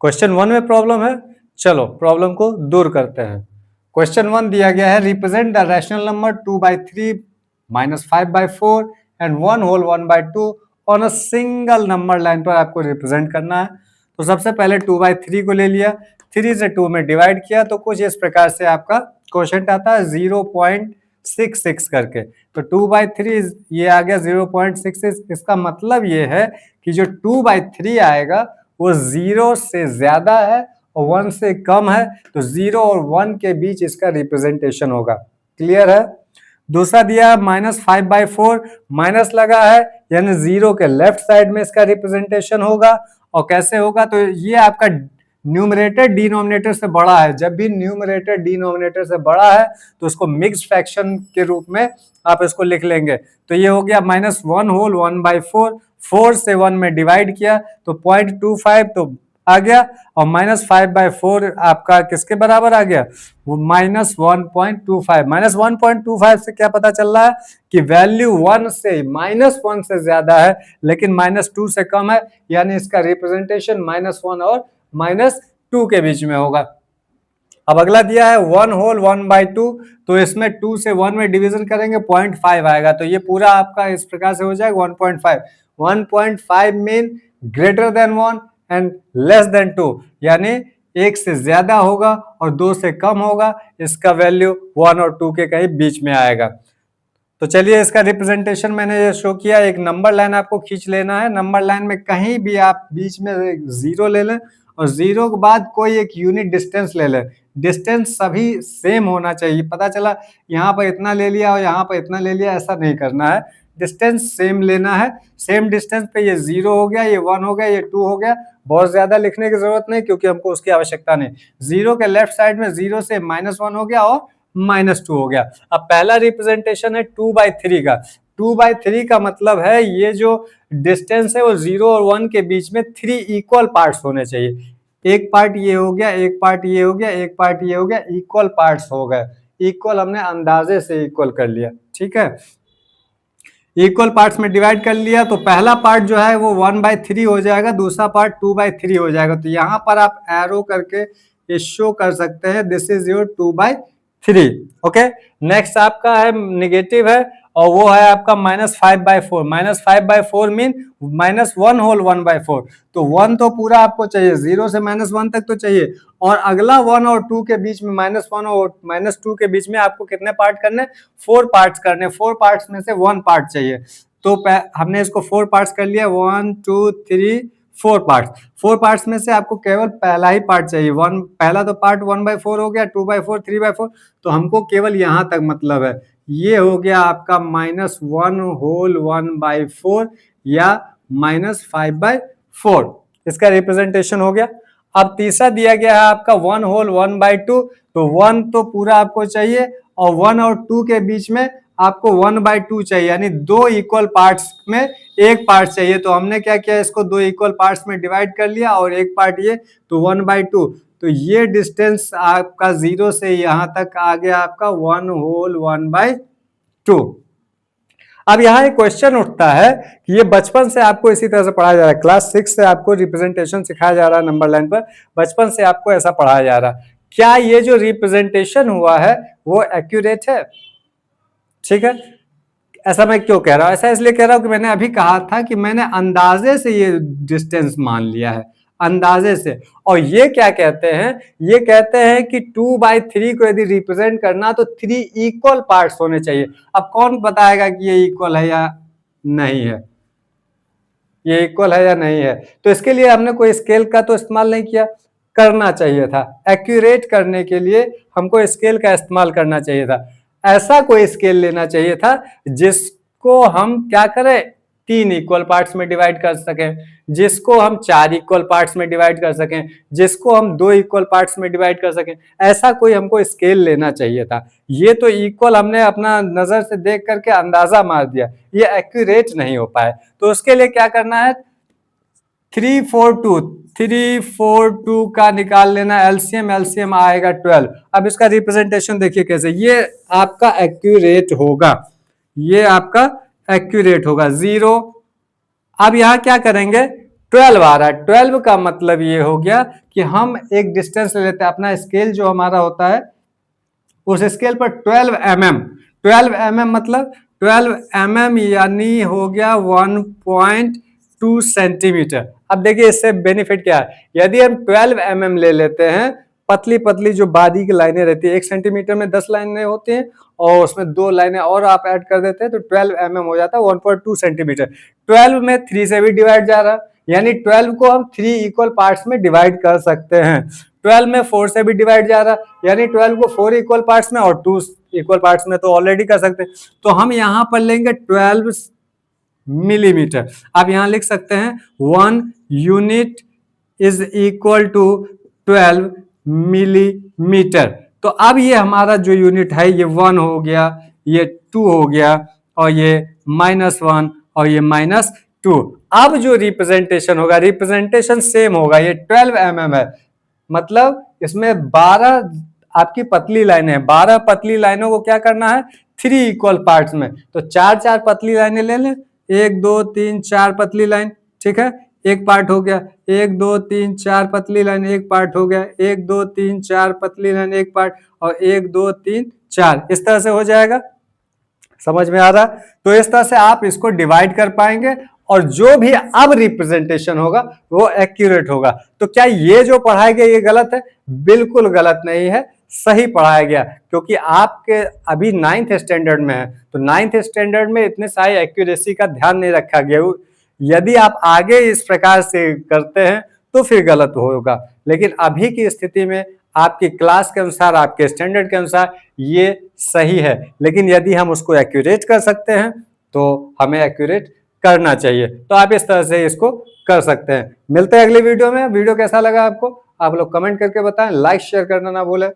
Question 1 में problem है, चलो प्रॉब्लम को दूर करते हैं। क्वेश्चन 1 दिया गया है, represent the rational number 2/3 -5/4 and 1 whole 1/2 on a single number line पर आपको रिप्रेजेंट करना है। तो सबसे पहले 2/3 को ले लिया, 3 से 2 में डिवाइड किया तो कुछ इस प्रकार से आपका क्वेश्चन आता है 0.66 करके। तो 2/3 ये आ गया 0.66। इसका मतलब ये है कि जो 2/3 आएगा वो 0 से ज्यादा है और 1 से कम है, तो 0 और 1 के बीच इसका रिप्रेजेंटेशन होगा। क्लियर है? दूसरा दिया -5/4, माइनस लगा है यानी 0 के लेफ्ट साइड में इसका रिप्रेजेंटेशन होगा। और कैसे होगा? तो ये आपका न्यूमरेटर डिनोमिनेटर से बड़ा है। जब भी न्यूमरेटर डिनोमिनेटर से बड़ा है तो उसको मिक्स्ड फ्रैक्शन के रूप में आप इसको लिख लेंगे। तो ये हो गया -1 होल 1/4, 4 से 1 में डिवाइड किया तो 0.25 तो आ गया, और -5/4 आपका किसके बराबर आ गया? वो -1.25। -1.25 से क्या पता चल रहा है कि वैल्यू 1 से -1 से ज्यादा है लेकिन -2 से कम है, यानी इसका रिप्रेजेंटेशन -1 और -2 के बीच में होगा। अब अगला दिया है 1 होल 1/2, तो इसमें 2 से 1 में डिवीजन करेंगे 0.5 आएगा, तो ये पूरा आपका इस प्रकार से हो जाएगा 1.5। 1.5 mean greater than 1 and less than 2, यानी 1 से ज्यादा होगा और 2 से कम होगा। इसका वैल्यू 1 और 2 के कहीं बीच में आएगा। तो चलिए इसका रिप्रेजेंटेशन मैंने ये शो किया। एक नंबर लाइन आपको खींच लेना है। नंबर लाइन में कहीं भी आप बीच में 0 ले लें और 0 के बाद कोई एक यूनिट डिस्टेंस ले लें। डिस्टेंस सभी सेम होना चाहिए। पता चला यहाँ पर इतना ले लिया और यहाँ पर इतना ले लिया, ऐसा नहीं करना है। डिस्टेंस सेम लेना है। सेम डिस्टेंस पे ये 0 हो गया, ये 1 हो गया, ये 2 हो गया। बहुत ज्यादा लिखने की जरूरत नहीं क्योंकि हमको उसकी आवश्यकता नहीं। 0 के लेफ्ट साइड में 0 से -1 हो गया और -2 हो गया। अब पहला रिप्रेजेंटेशन है 2/3 का। 2/3 का मतलब है ये जो डिस्टेंस है वो 0 और 1 के बीच में 3 इक्वल पार्ट्स होने चाहिए। एक पार्ट ये हो गया, एक पार्ट ये हो गया, एक पार्ट ये हो गया, इक्वल पार्ट्स हो गए। इक्वल हमने अंदाजे से इक्वल कर लिया, ठीक है। इक्वल पार्ट्स में डिवाइड कर लिया तो पहला पार्ट जो है वो 1/3 हो जाएगा, दूसरा पार्ट 2/3 हो जाएगा। तो यहाँ पर आप एरो करके ये शो कर सकते हैं this is your 2/3। Okay, next आपका है निगेटिव है और वो है आपका -5/4। -5/4 मीन -1 होल 1/4। तो 1 तो पूरा आपको चाहिए, 0 से -1 तक तो चाहिए, और अगला 1 और 2 के बीच में -1 और -2 के बीच में आपको कितने पार्ट करने? 4 पार्ट्स करने। 4 पार्ट्स में से 1 पार्ट चाहिए। तो हमने इसको 4 पार्ट्स कर लिया, 1 2 3 4 पार्ट्स। 4 पार्ट्स में से आपको केवल पहला ही पार्ट चाहिए। पहला तो पार्ट 1/4 हो गया, 2/4 3/4, तो हमको केवल यहाँ तक मतलब है। ये हो गया आपका -1 होल 1/4 या -5/4। इसका रिप्रेजेंटेशन हो गया। अब तीसरा दिया गया है आपका 1 होल 1/2। तो 1 तो पूरा आपको चाहिए और 1 और 2 के बीच में आपको 1/2 चाहिए, यानी 2 इक्वल पार्ट्स में एक पार्ट चाहिए। तो हमने क्या किया, इसको 2 इक्वल पार्ट्स में डिवाइड कर लिया और एक पार्ट ये, तो 1/2। तो ये डिस्टेंस आपका 0 से यहाँ तक आ गया आपका 1 होल 1/2। अब यहाँ एक क्वेश्चन उठता है कि ये बचपन से आपको इसी तरह से पढ़ाया जा रहा है। क्लास 6 से आपको रिप्रेजेंटेशन सिखाया जा रहा है नंबर लाइन पर, बचपन से आपको ऐसा पढ़ाया जा रहा है। क्या ये जो रिप्रेजेंटेशन हुआ है वो एक्यूरेट है? ठीक है, ऐसा मैं क्यों कह रहा हूं? ऐसा इसलिए कह रहा हूं कि मैंने अभी कहा था कि मैंने अंदाजे से ये डिस्टेंस मान लिया है, अंदाजे से। और ये क्या कहते हैं? ये कहते हैं कि 2/3 को यदि रिप्रेजेंट करना तो 3 इक्वल पार्ट्स होने चाहिए। अब कौन बताएगा कि ये इक्वल है या नहीं है, ये इक्वल है या नहीं है? तो इसके लिए हमने कोई स्केल का तो इस्तेमाल नहीं किया, करना चाहिए था। एक्यूरेट करने के लिए हमको स्केल का इस्तेमाल करना चाहिए था। ऐसा कोई स्केल लेना चाहिए था जिसको हम क्या करें, 3 इक्वल पार्ट्स में डिवाइड कर सकें, जिसको हम 4 इक्वल पार्ट्स में डिवाइड कर सकें, जिसको हम 2 इक्वल पार्ट्स में डिवाइड कर सकें। ऐसा कोई हमको स्केल लेना चाहिए था। ये तो इक्वल हमने अपना नजर से देख करके अंदाजा मार दिया, ये एक्यूरेट नहीं हो पाए। तो उसके लिए क्या करना है, 342 का निकाल लेना एलसीएम। एलसीएम आएगा 12। अब इसका रिप्रेजेंटेशन देखिए कैसे, ये आपका एक्यूरेट होगा, ये आपका एक्यूरेट होगा 0। अब यहां क्या करेंगे, 12 आ रहा है। 12 का मतलब ये हो गया कि हम एक डिस्टेंस ले लेते हैं, अपना स्केल जो हमारा होता है उस स्केल पर 12 mm, 12 mm मतलब 12 mm यानी हो गया 1.2 सेंटीमीटर। अब देखिए इससे बेनिफिट क्या है, यदि हम 12 mm ले लेते हैं, पतली पतली जो बारीक लाइनें रहती है, 1 सेंटीमीटर में 10 लाइनें होती हैं और उसमें 2 लाइनें और आप ऐड कर देते हैं तो 12 mm हो जाता है 1.2 सेंटीमीटर। 12 में 3 से भी डिवाइड जा रहा है, यानी 12 को हम 3 इक्वल पार्ट्स में डिवाइड कर सकते हैं। 12 में 4 से भी डिवाइड जा रहा है, यानी 12 को 4 इक्वल पार्ट्स में और 2 इक्वल पार्ट्स में तो ऑलरेडी कर सकते हैं। तो हम यहां पर लेंगे 12 मिलीमीटर। आप यहां लिख सकते हैं 1 unit is equal to 12 millimetre. तो अब ये हमारा जो यूनिट है ये 1 हो गया, ये 2 हो गया और ये -1 और ये -2। अब जो रिप्रेजेंटेशन होगा, रिप्रेजेंटेशन सेम होगा, ये 12 mm है, मतलब इसमें 12 आपकी पतली लाइनें हैं, 12 पतली लाइनों को क्या करना है 3 इक्वल पार्ट्स में, तो 4 पतली लाइनें ले लें, 1 2 3 4 पतली लाइन, ठीक है, एक पार्ट हो गया, 1 2 3 4 पतली लाइन एक पार्ट हो गया, 1 2 3 4 पतली लाइन एक पार्ट और 1 2 3 4, इस तरह से हो जाएगा। समझ में आ रहा? तो इस तरह से आप इसको डिवाइड कर पाएंगे और जो भी अब रिप्रेजेंटेशन होगा वो एक्यूरेट होगा। तो क्या ये जो पढ़ाया गया ये गलत है? बिल्कुल गलत नहीं है, सही पढ़ाया गया, क्योंकि आपके अभी 9th स्टैंडर्ड में है, तो 9th स्टैंडर्ड में इतने सारे एक्यूरेसी का ध्यान नहीं रखा गया। यदि आप आगे इस प्रकार से करते हैं तो फिर गलत होगा, लेकिन अभी की स्थिति में आपकी क्लास के अनुसार, आपके स्टैंडर्ड के अनुसार ये सही है। लेकिन यदि हम उसको एक्यूरेट कर सकते हैं तो हमें एक्यूरेट करना चाहिए। तो आप इस तरह से इसको कर सकते हैं। मिलते हैं अगले वीडियो में। वीडियो कैसा लगा आपको, आप लोग कमेंट करके बताएं, लाइक शेयर करना ना भूलें।